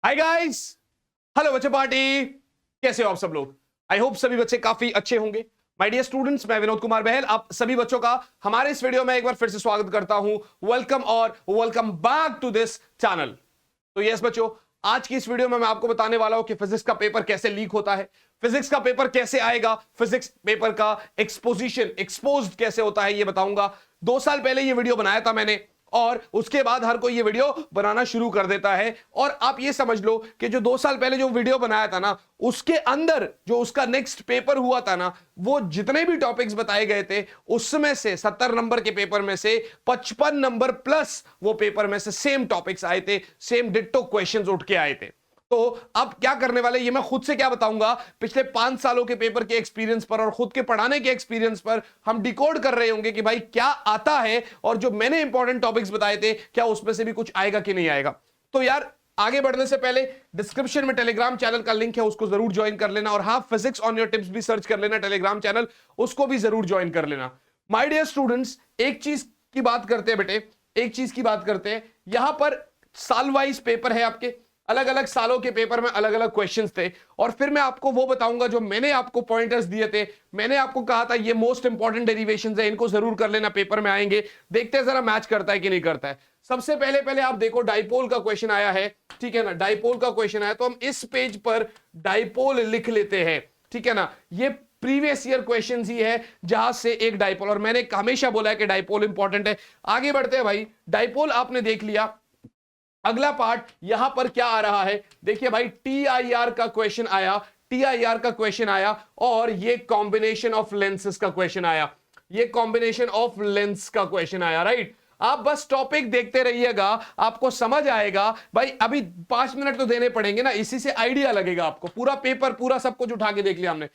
Hi guys, hello बच्चे party. कैसे हो आप सब लोग? आई होप सभी बच्चे काफी अच्छे होंगे। माय डियर स्टूडेंट्स, मैं विनोद कुमार बहल आप सभी बच्चों का हमारे इस वीडियो में एक बार फिर से स्वागत करता हूं। वेलकम और welcome back to this channel. तो यस बच्चों, आज की इस वीडियो में मैं आपको बताने वाला हूं कि फिजिक्स का पेपर कैसे लीक होता है, फिजिक्स का पेपर कैसे आएगा, फिजिक्स पेपर का एक्सपोज्ड कैसे होता है ये बताऊंगा। 2 साल पहले ये वीडियो बनाया था मैंने और उसके बाद हर कोई ये वीडियो बनाना शुरू कर देता है। और आप ये समझ लो कि जो 2 साल पहले जो वीडियो बनाया था ना, उसके अंदर जो उसका नेक्स्ट पेपर हुआ था ना, वो जितने भी टॉपिक्स बताए गए थे उसमें से 70 नंबर के पेपर में से 55 नंबर प्लस वो पेपर में से सेम टॉपिक्स आए थे, सेम डिट्टो क्वेश्चंस उठ के आए थे। तो अब क्या करने वाले, ये मैं खुद से क्या बताऊंगा, पिछले 5 सालों के पेपर के एक्सपीरियंस पर और खुद के पढ़ाने के एक्सपीरियंस पर हम डिकोड कर रहे होंगे कि भाई क्या आता है और जो मैंने इंपॉर्टेंट टॉपिक्स बताए थे क्या उसमें से भी कुछ आएगा कि नहीं आएगा। तो यार आगे बढ़ने से पहले डिस्क्रिप्शन में टेलीग्राम चैनल का लिंक है, उसको जरूर ज्वाइन कर लेना। और हाँ, फिजिक्स ऑन योर टिप्स भी सर्च कर लेना टेलीग्राम चैनल, उसको भी जरूर ज्वाइन कर लेना। माय डियर स्टूडेंट्स, एक चीज की बात करते हैं बेटे, एक चीज की बात करते हैं। यहां पर साल वाइज पेपर है आपके, अलग अलग सालों के पेपर में अलग अलग क्वेश्चंस थे। और फिर मैं आपको वो बताऊंगा जो मैंने आपको पॉइंटर्स दिए थे। मैंने आपको कहा था ये मोस्ट इंपॉर्टेंट डेरिवेशंस है, इनको जरूर कर लेना, पेपर में आएंगे। देखते हैं जरा मैच करता है कि नहीं करता है। सबसे पहले आप देखो, डाइपोल का क्वेश्चन आया है, ठीक है ना। डाइपोल का क्वेश्चन आया तो हम इस पेज पर डाइपोल लिख लेते हैं, ठीक है ना। ये प्रीवियस ईयर क्वेश्चन ही है जहां से एक डाइपोल, और मैंने हमेशा बोला है कि डाइपोल इंपॉर्टेंट है। आगे बढ़ते हैं भाई, डाइपोल आपने देख लिया। अगला पार्ट यहां पर क्या आ रहा है, देखिए भाई, टीआईआर का क्वेश्चन आया, टीआईआर का क्वेश्चन आया और ये कॉम्बिनेशन ऑफ लेंसेज का क्वेश्चन आया, ये कॉम्बिनेशन ऑफ लेंस का क्वेश्चन आया, राइट। आप बस टॉपिक देखते रहिएगा, आपको समझ आएगा भाई। अभी 5 मिनट तो देने पड़ेंगे ना, इसी से आइडिया लगेगा आपको। पूरा पेपर, पूरा सब कुछ उठा के देख लिया हमने।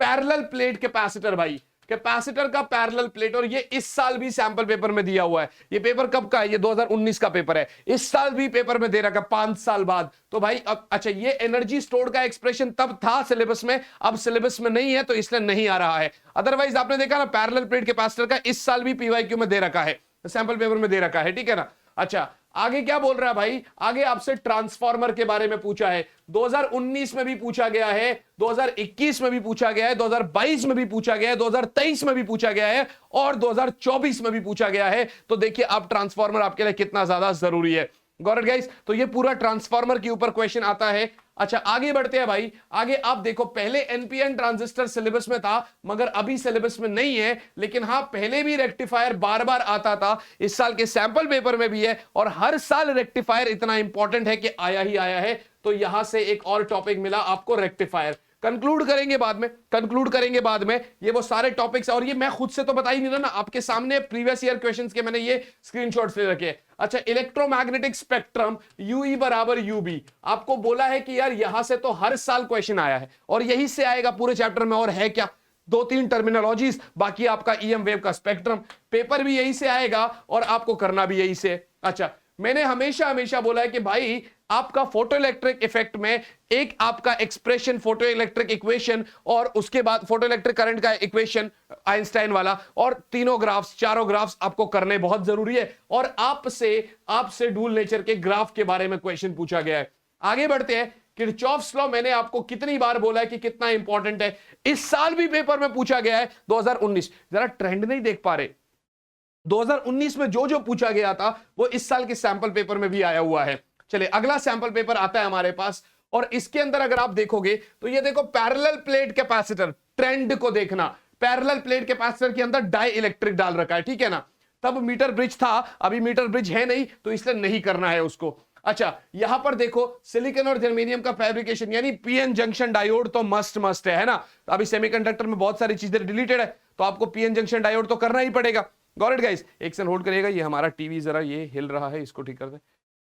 पैरेलल प्लेट कैपेसिटर भाई, कैपेसिटर का पैरेलल प्लेट, और ये इस साल भी सैंपल पेपर में दिया हुआ है। ये पेपर कब का है? ये 2019 का पेपर है। इस साल भी पेपर में दे रखा, 5 साल बाद। तो भाई अब अच्छा, ये एनर्जी स्टोर्ड का एक्सप्रेशन तब था सिलेबस में, अब सिलेबस में नहीं है तो इसलिए नहीं आ रहा है। अदरवाइज आपने देखा ना, पैरेलल प्लेट कैपेसिटर का इस साल भी पीवाईक्यू में दे रखा है, सैंपल पेपर में दे रखा है, ठीक है ना। अच्छा, आगे क्या बोल रहा है भाई, आगे आपसे ट्रांसफार्मर के बारे में पूछा है। 2019 में भी पूछा गया है, 2021 में भी पूछा गया है, 2022 में भी पूछा गया है, 2023 में भी पूछा गया है और 2024 में भी पूछा गया है। तो देखिए अब ट्रांसफार्मर आपके लिए कितना ज्यादा जरूरी है। Got it guys? तो ये पूरा ट्रांसफार्मर के ऊपर क्वेश्चन आता है। अच्छा, आगे बढ़ते हैं भाई। आगे आप देखो, पहले एनपीएन ट्रांजिस्टर सिलेबस में था मगर अभी सिलेबस में नहीं है। लेकिन हां, पहले भी रेक्टिफायर बार बार आता था, इस साल के सैंपल पेपर में भी है। और हर साल रेक्टिफायर इतना इंपॉर्टेंट है कि आया ही आया है। तो यहां से एक और टॉपिक मिला आपको, रेक्टिफायर। कंक्लूड करेंगे बाद में, कंक्लूड करेंगे बाद में ये वो सारे टॉपिक्स। और ये मैं खुद से तो बता ही नहीं रहा ना, आपके सामने प्रीवियस ईयर क्वेश्चंस के मैंने ये स्क्रीनशॉट्स ले रखे। अच्छा, इलेक्ट्रोमैग्नेटिक स्पेक्ट्रम यूई बराबर यूबी, आपको बोला है कि यार यहां से तो हर साल क्वेश्चन आया है और यही से आएगा पूरे चैप्टर में। और है क्या, 2-3 टर्मिनोलॉजीज, बाकी आपका ईएम वेव का स्पेक्ट्रम। पेपर भी यही से आएगा और आपको करना भी यही से। अच्छा, मैंने हमेशा बोला है कि भाई आपका फोटो इलेक्ट्रिक इफेक्ट में एक आपका एक्सप्रेशन, फोटो इलेक्ट्रिक इक्वेशन, और उसके बाद फोटो इलेक्ट्रिक करंट का इक्वेशन आइंस्टाइन वाला, और तीनों ग्राफ्स, चारों ग्राफ्स आपको करने बहुत जरूरी है। और आपसे डूल नेचर के ग्राफ के बारे में क्वेश्चन पूछा गया है। आगे बढ़ते हैं। किरचॉफ्स लॉ मैंने आपको कितनी बार बोला है कि कितना इंपॉर्टेंट है, इस साल भी पेपर में पूछा गया है। 2019, जरा ट्रेंड नहीं देख पा रहे, 2019 में जो जो पूछा गया था वो इस साल के सैंपल पेपर में भी आया हुआ है। चलिए, अगला सैंपल पेपर आता है हमारे पास, और इसके अंदर अगर आप देखोगे तो ये देखो, पैरेलल प्लेट कैपेसिटर, ट्रेंड को देखना। पैरेलल प्लेट कैपेसिटर के अंदर डाई इलेक्ट्रिक डाल रखा है, ठीक है ना। तब मीटर ब्रिज था, अभी मीटर ब्रिज है नहीं तो इसलिए नहीं करना है उसको। अच्छा, यहां पर देखो, सिलिकॉन और जर्मेनियम का फैब्रिकेशन, यानी पीएन जंक्शन डायोड तो मस्ट है ना। तो अभी सेमीकंडक्टर में बहुत सारी चीजें डिलीटेड है तो आपको पीएन जंक्शन डायोड तो करना ही पड़ेगा। Got it guys? एक सेकंड होल्ड करिएगा, ये हमारा टीवी जरा ये हिल रहा है, इसको ठीक कर दें।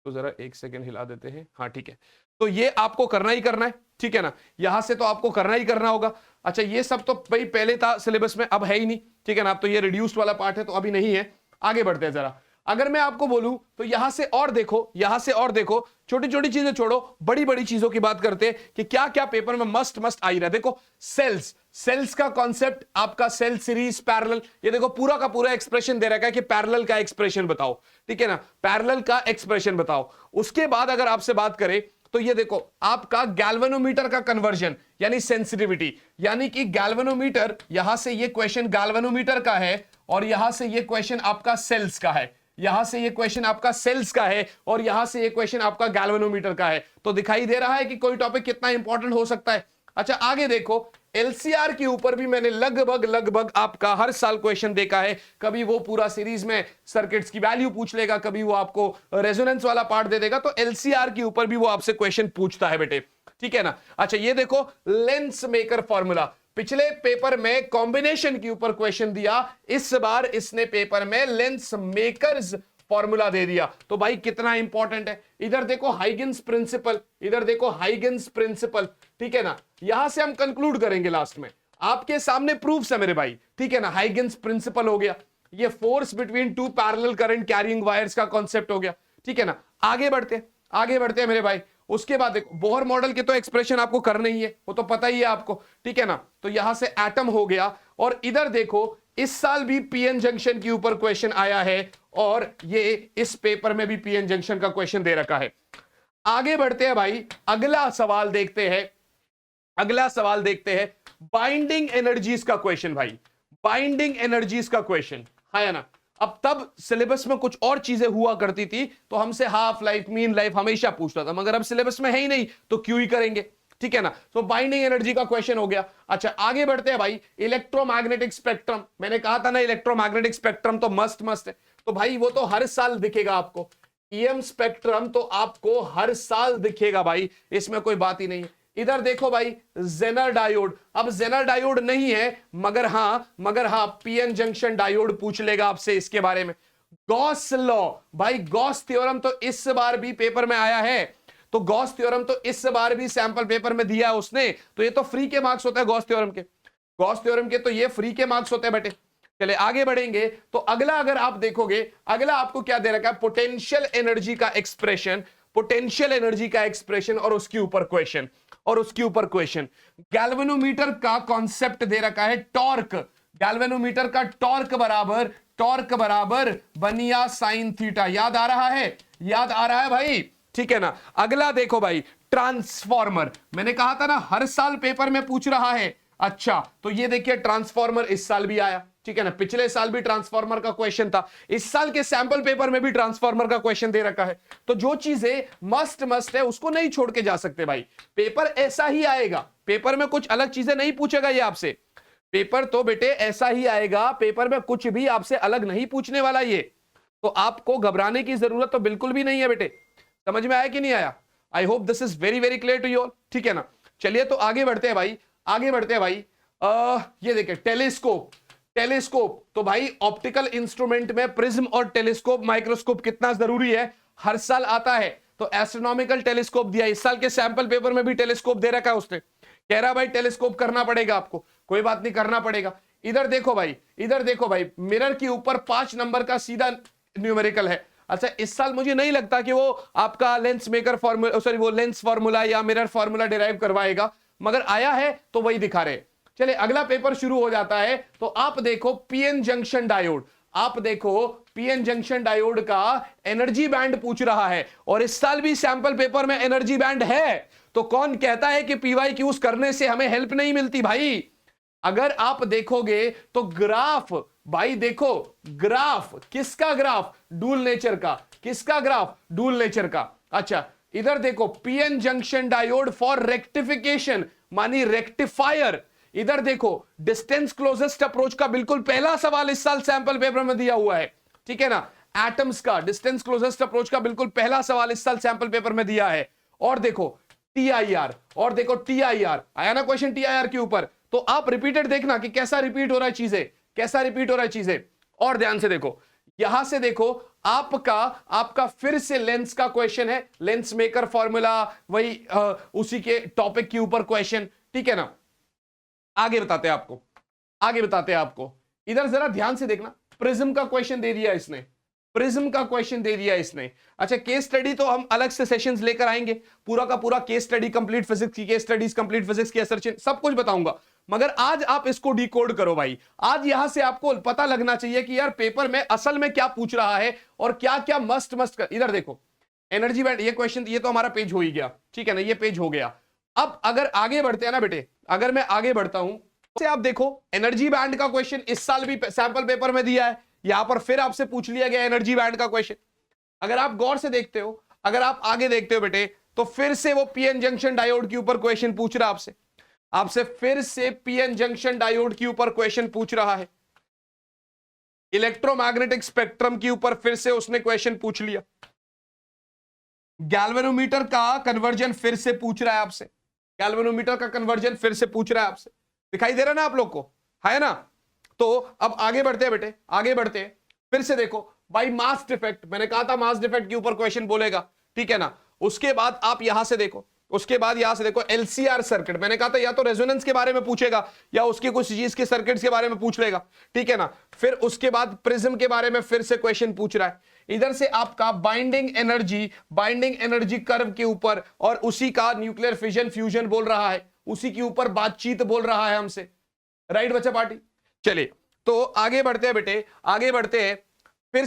तो जरा 1 सेकंड हिला देते हैं। हाँ ठीक है, तो ये आपको करना ही करना है, ठीक है ना। यहां से तो आपको करना ही करना होगा। अच्छा, ये सब तो भाई पहले था सिलेबस में, अब है ही नहीं, ठीक है ना। अब तो ये रिड्यूस्ड वाला पार्ट है तो अभी नहीं है। आगे बढ़ते हैं जरा। अगर मैं आपको बोलूं तो यहां से और देखो, यहां से और देखो, छोटी छोटी चीजें छोड़ो, बड़ी बड़ी चीजों की बात करते हैं कि क्या क्या पेपर में मस्ट आ ही रहा है। देखो, सेल्स का कॉन्सेप्ट, आपका सेल सीरीज पैरेलल, ये देखो पूरा का पूरा एक्सप्रेशन दे रखा है कि पैरेलल का एक्सप्रेशन बताओ, ठीक है ना, पैरेलल का एक्सप्रेशन बताओ। उसके बाद अगर आपसे बात करें तो ये देखो आपका गैल्वेनोमीटर का कन्वर्जन यानी सेंसिटिविटी, यानी कि गैल्वेनोमीटर, यहां से ये क्वेश्चन गैल्वेनोमीटर का है और यहां से ये क्वेश्चन आपका सेल्स का है, यहां से ये क्वेश्चन आपका सेल्स का है और यहां से ये क्वेश्चन आपका गैल्वेनोमीटर का है। तो दिखाई दे रहा है कि कोई टॉपिक कितना इंपॉर्टेंट हो सकता है। अच्छा आगे देखो, एलसीआर के ऊपर भी मैंने लगभग आपका हर साल क्वेश्चन देखा है। कभी वो पूरा सीरीज में सर्किट्स की वैल्यू पूछ लेगा, कभी वो आपको रेजोनेंस वाला पार्ट दे देगा, तो एलसीआर के ऊपर भी वो आपसे क्वेश्चन पूछता है बेटे, ठीक है ना। अच्छा ये देखो लेंस मेकर फॉर्मूला, पिछले पेपर में कॉम्बिनेशन के ऊपर क्वेश्चन दिया, इस बार इसने पेपर में लेंस मेकर्स फॉर्मूला दे दिया। तो भाई कितना इंपॉर्टेंट है। इधर देखो हाइगेन्स प्रिंसिपल, इधर देखो हाइगेन्स प्रिंसिपल, ठीक है ना। यहां से हम कंक्लूड करेंगे लास्ट में, आपके सामने प्रूफ्स है मेरे भाई, ठीक है ना। हाइगेन्स प्रिंसिपल हो गया, ये force between two parallel current carrying wires का कॉन्सेप्ट हो गया, ठीक है ना। आगे बढ़ते हैं मेरे भाई। उसके बाद देखो बोहर मॉडल के तो एक्सप्रेशन आपको करने ही है, वो तो पता ही है आपको, ठीक है ना। तो यहां से एटम हो गया और इधर देखो इस साल भी पीएन जंक्शन के ऊपर क्वेश्चन आया है और ये इस पेपर में भी पीएन जंक्शन का क्वेश्चन दे रखा है। आगे बढ़ते हैं भाई, अगला सवाल देखते हैं बाइंडिंग एनर्जीज का क्वेश्चन भाई, बाइंडिंग एनर्जीज का क्वेश्चन है ना। अब तब सिलेबस में कुछ और चीजें हुआ करती थी तो हमसे हाफ लाइफ मीन लाइफ हमेशा पूछता था, मगर अब सिलेबस में है ही नहीं तो क्यों ही करेंगे, ठीक है ना। तो बाइंडिंग एनर्जी का क्वेश्चन हो गया। अच्छा आगे बढ़ते हैं भाई, इलेक्ट्रोमैग्नेटिक स्पेक्ट्रम, मैंने कहा था ना इलेक्ट्रोमैग्नेटिक स्पेक्ट्रम तो मस्त है, तो भाई वो तो हर साल दिखेगा आपको, ईएम स्पेक्ट्रम तो आपको हर साल दिखेगा भाई, इसमें कोई बात ही नहीं है। इधर देखो भाई जेनर डायोड, अब जेनर डायोड नहीं है मगर हां पीएन जंक्शन डायोड पूछ लेगा आपसे इसके बारे में। गॉस लॉ भाई, गॉस थ्योरम तो इस बार भी पेपर में आया है, तो गॉस थ्योरम तो इस बार भी सैंपल पेपर में दिया है उसने, तो ये तो फ्री के मार्क्स होता है गॉस थ्योरम के तो ये फ्री के मार्क्स होते हैं बेटे। चले आगे बढ़ेंगे तो अगला अगर आप देखोगे, अगला आपको क्या दे रखा है, पोटेंशियल एनर्जी का एक्सप्रेशन और उसके ऊपर क्वेश्चन, गैल्वेनोमीटर का कॉन्सेप्ट दे रखा है टॉर्क, गैल्वेनोमीटर का टॉर्क बराबर बनिया साइन थीटा, याद आ रहा है भाई, ठीक है ना। अगला देखो भाई ट्रांसफॉर्मर, मैंने कहा था ना हर साल पेपर में पूछ रहा है। अच्छा तो ये देखिए ट्रांसफॉर्मर इस साल भी आया, ठीक है ना। पिछले साल भी ट्रांसफॉर्मर का क्वेश्चन था, इस साल के सैंपल पेपर में भी ट्रांसफॉर्मर का क्वेश्चन दे रखा है। तो जो चीजें मस्ट है उसको नहीं छोड़ के जा सकते भाई, पेपर ऐसा ही आएगा, पेपर में कुछ अलग चीजें नहीं पूछेगा ये आपसे, पेपर तो बेटे ऐसा ही आएगा, पेपर में कुछ भी आपसे अलग नहीं पूछने वाला ये, तो आपको घबराने की जरूरत तो बिल्कुल भी नहीं है बेटे। समझ में आया कि नहीं आया? I hope this is very very clear to you all, ठीक है ना। चलिए तो आगे बढ़ते हैं भाई, ये देखिए टेलीस्कोप, तो भाई ऑप्टिकल इंस्ट्रूमेंट में प्रिज्म और टेलीस्कोप माइक्रोस्कोप कितना जरूरी है, हर साल आता है। तो एस्ट्रोनॉमिकल टेलीस्कोप दिया, इस साल के सैंपल पेपर में भी टेलीस्कोप दे रखा है उसने, कह रहा भाई टेलीस्कोप करना पड़ेगा आपको, कोई बात नहीं करना पड़ेगा। इधर देखो भाई मिरर के ऊपर 5 नंबर का सीधा न्यूमेरिकल है। अच्छा इस साल मुझे नहीं लगता कि वो आपका लेंस मेकर फॉर्मूला, सॉरी वो लेंस फॉर्मूला या मिरर फॉर्मूला डिराइव करवाएगा, मगर आया है तो वही दिखा रहे। चले अगला पेपर शुरू हो जाता है, तो आप देखो पीएन जंक्शन डायोड, का एनर्जी बैंड पूछ रहा है, और इस साल भी सैंपल पेपर में एनर्जी बैंड है। तो कौन कहता है कि पीवाई यूज करने से हमें हेल्प नहीं मिलती भाई? अगर आप देखोगे तो ग्राफ, भाई देखो ग्राफ, किसका ग्राफ? डूल नेचर का। किसका ग्राफ? डूल नेचर का। अच्छा इधर देखो PN junction diode for rectification मानी रेक्टिफायर। इधर देखो डिस्टेंस क्लोजेस्ट अप्रोच का बिल्कुल पहला सवाल इस साल सैंपल पेपर में दिया हुआ है, ठीक है ना। एटम्स का डिस्टेंस क्लोजेस्ट अप्रोच का बिल्कुल पहला सवाल इस साल सैंपल पेपर में दिया है। और देखो टीआईआर, आया ना क्वेश्चन टीआईआर के ऊपर, तो आप रिपीटेड देखना कि कैसा रिपीट हो रहा है चीजें, और ध्यान से देखो, यहां से देखो आपका फिर से लेंस का क्वेश्चन है, लेंस मेकर फॉर्मूला, वही उसी के टॉपिक के ऊपर क्वेश्चन, ठीक है ना। आगे बताते हैं आपको, इधर जरा ध्यान से देखना, प्रिज्म का क्वेश्चन दे दिया इसने, अच्छा केस स्टडी तो हम अलग से सेशंस लेकर आएंगे, पूरा का पूरा केस स्टडी, कंप्लीट फिजिक्स की केस स्टडीज, कंप्लीट फिजिक्स की असर सब कुछ बताऊंगा, मगर आज आप इसको डिकोड करो भाई। आज यहां से आपको पता लगना चाहिए कि यार पेपर में असल में क्या पूछ रहा है और क्या क्या मस्ट इधर देखो एनर्जी बैंड, ये क्वेश्चन, ये तो हमारा पेज हो ही गया, ठीक है ना, ये पेज हो गया। अब अगर आगे बढ़ते हैं ना बेटे, अगर मैं आगे बढ़ता हूं तो आप देखो एनर्जी बैंड का क्वेश्चन इस साल भी सैंपल पेपर में दिया है, यहां पर फिर आपसे पूछ लिया गया एनर्जी बैंड का क्वेश्चन। अगर आप गौर से देखते हो, अगर आप आगे देखते हो बेटे, तो फिर से वो पीएन जंक्शन डायोड के ऊपर क्वेश्चन पूछ रहा है आपसे फिर से पीएन जंक्शन डायोड के ऊपर क्वेश्चन पूछ रहा है। इलेक्ट्रोमैग्नेटिक स्पेक्ट्रम के ऊपर फिर से उसने क्वेश्चन पूछ लिया। गैल्वेनोमीटर का कन्वर्जन फिर से पूछ रहा है आपसे, गैल्वेनोमीटर का कन्वर्जन फिर से पूछ रहा है आपसे। दिखाई दे रहा है ना आप लोग को, है ना? तो अब आगे बढ़ते हैं बेटे, आगे बढ़ते हैं। फिर से देखो भाई, मास डिफेक्ट, मैंने कहा था मास डिफेक्ट के ऊपर क्वेश्चन बोलेगा, ठीक है ना। उसके बाद आप यहां से देखो, उसके बाद यहां से देखो एलसीआर सर्किट, मैंने कहा था या तो रेजोनेंस के बारे में पूछेगा या उसके कुछ चीज के सर्किट्स के बारे में पूछ लेगा, ठीक है ना। फिर उसके बाद प्रिज्म के बारे में फिर से क्वेश्चन पूछ रहा है। इधर से आपका बाइंडिंग एनर्जी कर्व के ऊपर, और उसी का न्यूक्लियर फिजन फ्यूजन बोल रहा है, उसी के ऊपर बातचीत बोल रहा है हमसे, राइट बच्चा पार्टी। चलिए तो आगे बढ़ते हैं बेटे, आगे बढ़ते हैं। फिर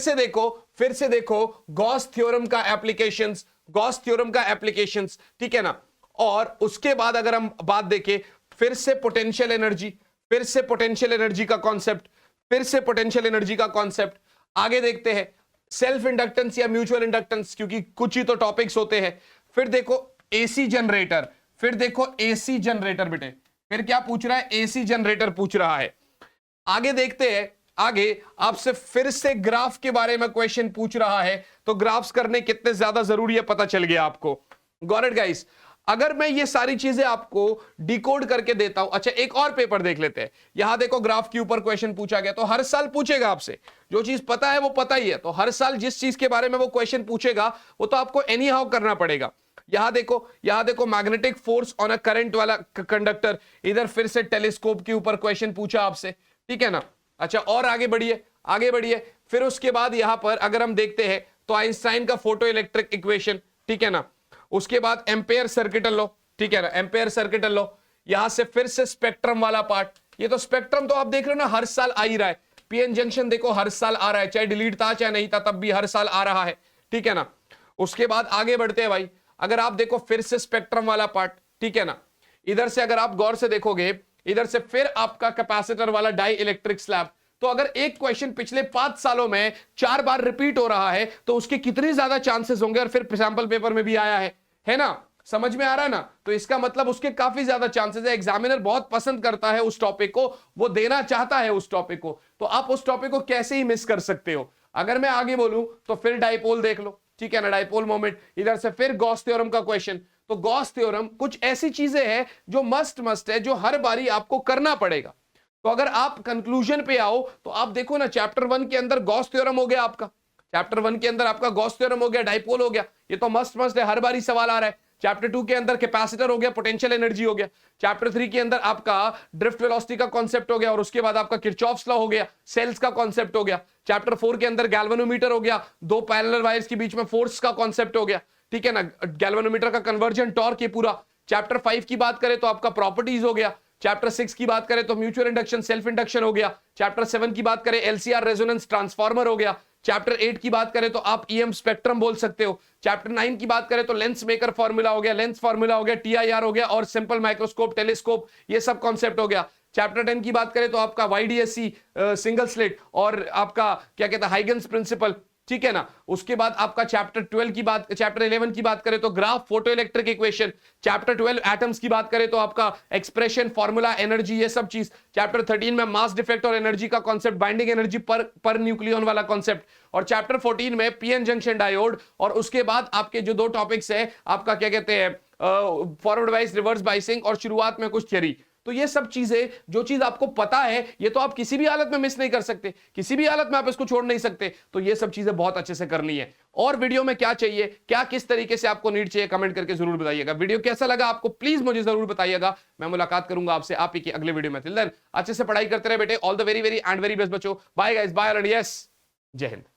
से देखो गॉस थ्योरम का एप्लीकेशंस, गॉस थ्योरम का एप्लीकेशंस, ठीक है ना। और उसके बाद अगर हम बात देखें, फिर से पोटेंशियल एनर्जी, फिर से पोटेंशियल एनर्जी का कॉन्सेप्ट, फिर से पोटेंशियल एनर्जी का कॉन्सेप्ट। आगे देखते हैं सेल्फ इंडक्टेंस या म्यूचुअल इंडक्टेंस, क्योंकि कुछ ही तो टॉपिक्स होते हैं। फिर देखो एसी जनरेटर, फिर देखो एसी जनरेटर बेटे, फिर क्या पूछ रहा है, एसी जनरेटर पूछ रहा है। आगे देखते हैं, आगे आपसे फिर से ग्राफ के बारे में क्वेश्चन पूछ रहा है। तो ग्राफ्स करने कितने ज्यादा जरूरी है पता चल गया आपको। Got it guys. अगर मैं ये सारी चीजें आपको डिकोड करके देता हूं, अच्छा एक और पेपर देख लेते हैं। यहां देखो ग्राफ के ऊपर क्वेश्चन पूछा गया, तो हर साल पूछेगा आपसे, जो चीज पता है वो पता ही है, तो हर साल जिस चीज के बारे में वो क्वेश्चन पूछेगा वो तो आपको एनी हाउ करना पड़ेगा। यहां देखो magnetic force on a current वाला कंडक्टर, इधर फिर से टेलीस्कोप के ऊपर क्वेश्चन पूछा आपसे, ठीक है ना। अच्छा और आगे बढ़िए। फिर उसके बाद यहां पर अगर हम देखते हैं तो आइंस्टाइन का फोटो इलेक्ट्रिक इक्वेशन, ठीक है ना। उसके बाद एम्पेयर सर्किट लॉ, ठीक है ना, एम्पेयर सर्किट लॉ। यहां से फिर से स्पेक्ट्रम वाला पार्ट, ये तो स्पेक्ट्रम तो आप देख रहे हो ना हर साल आ ही रहा है। पीएन जंक्शन देखो हर साल आ रहा है, चाहे डिलीट था चाहे नहीं था तब भी हर साल आ रहा है, ठीक है ना। उसके बाद आगे बढ़ते हैं भाई, अगर आप देखो फिर से स्पेक्ट्रम वाला पार्ट, ठीक है ना। इधर से अगर आप गौर से देखोगे, इधर से फिर आपका कैपेसिटर वाला डाई इलेक्ट्रिक स्लैब। तो अगर एक क्वेश्चन पिछले 5 सालों में 4 बार रिपीट हो रहा है तो उसके कितने ज्यादा चांसेस होंगे, और फिर सैंपल पेपर में भी आया है ना, समझ में आ रहा है ना। तो इसका मतलब उसके काफी ज्यादा चांसेस है, एग्जामिनर बहुत पसंद करता है उस टॉपिक को, वो देना चाहता है उस टॉपिक को, तो आप उस टॉपिक को कैसे ही मिस कर सकते हो। अगर मैं आगे बोलूं तो फिर डाइपोल देख लो, ठीक है ना, डाइपोल मोमेंट। इधर से फिर गॉस थ्योरम का क्वेश्चन। तो गॉस थ्योरम कुछ ऐसी चीजें हैं जो मस्ट है, जो हर बारी आपको करना पड़ेगा। तो अगर आप कंक्लूजन पे आओ तो आप देखो ना, चैप्टर 1 के अंदर गॉस थ्योरम हो गया आपका, चैप्टर 1 के अंदर आपका गॉस थ्योरम हो गया, डाइपोल हो गया, ये तो मस्ट है, हर बारी सवाल आ रहा है। चैप्टर 2 के अंदर कैपेसिटर हो गया, पोटेंशियल एनर्जी हो गया। चैप्टर 3 के अंदर आपका ड्रिफ्ट वेलोसिटी का कॉन्सेप्ट हो गया, और उसके बाद आपका किरचॉफ्स लॉ हो गया, सेल्स का कॉन्सेप्ट हो गया। चैप्टर 4 के अंदर गैल्वेनोमीटर हो गया, 2 पैरेलल वायर्स के बीच में फोर्स का कॉन्सेप्ट हो गया, ठीक है ना, गैल्वेनोमीटर का कन्वर्जन टॉर्क ये पूरा। चैप्टर 5 की बात करें तो आपका प्रॉपर्टीज हो गया। चैप्टर 6 की बात करें तो म्यूचुअल इंडक्शन सेल्फ इंडक्शन हो गया। चैप्टर 7 की बात करें एलसीआर रेजोनेंस ट्रांसफार्मर हो गया। चैप्टर 8 की बात करें तो आप ईएम स्पेक्ट्रम बोल सकते हो। चैप्टर 9 की बात करें तो लेंस मेकर फॉर्मूला हो गया, लेंस फॉर्मूला हो गया, टीआईआर हो गया, और सिंपल माइक्रोस्कोप, टेलीस्कोप, ये सब कॉन्सेप्ट हो गया। चैप्टर 10 की बात करें तो आपका वाईडीएससी, सिंगल स्लिट, और आपका क्या कहता है हाइगन्स प्रिंसिपल, ठीक है ना। उसके बाद आपका चैप्टर 11 की बात करें तो graph, photo electric equation. Chapter 12 atoms की बात करें तो आपका एक्सप्रेशन, फॉर्मूला, एनर्जी, ये सब चीज। चैप्टर 13 में मास डिफेक्ट और एनर्जी का concept, binding energy per nucleon वाला कॉन्सेप्ट। और चैप्टर 14 में पीएन जंक्शन डायोड। और उसके बाद आपके जो 2 टॉपिक्स है आपका क्या कहते हैं, फॉरवर्ड बाइस, रिवर्स बाइसिंग, और शुरुआत में कुछ थ्योरी। तो ये सब चीजें, जो चीज आपको पता है, ये तो आप किसी भी हालत में मिस नहीं कर सकते, किसी भी हालत में आप इसको छोड़ नहीं सकते। तो ये सब चीजें बहुत अच्छे से करनी है। और वीडियो में क्या चाहिए, क्या किस तरीके से आपको नीड चाहिए, कमेंट करके जरूर बताइएगा। वीडियो कैसा लगा आपको प्लीज मुझे जरूर बताइएगा। मैं मुलाकात करूंगा आपसे आप ही की अगले वीडियो में। टिल देन अच्छे से पढ़ाई करते रहे बेटे। All the very and very best बच्चों। Bye guys, bye and yes, जय हिंद।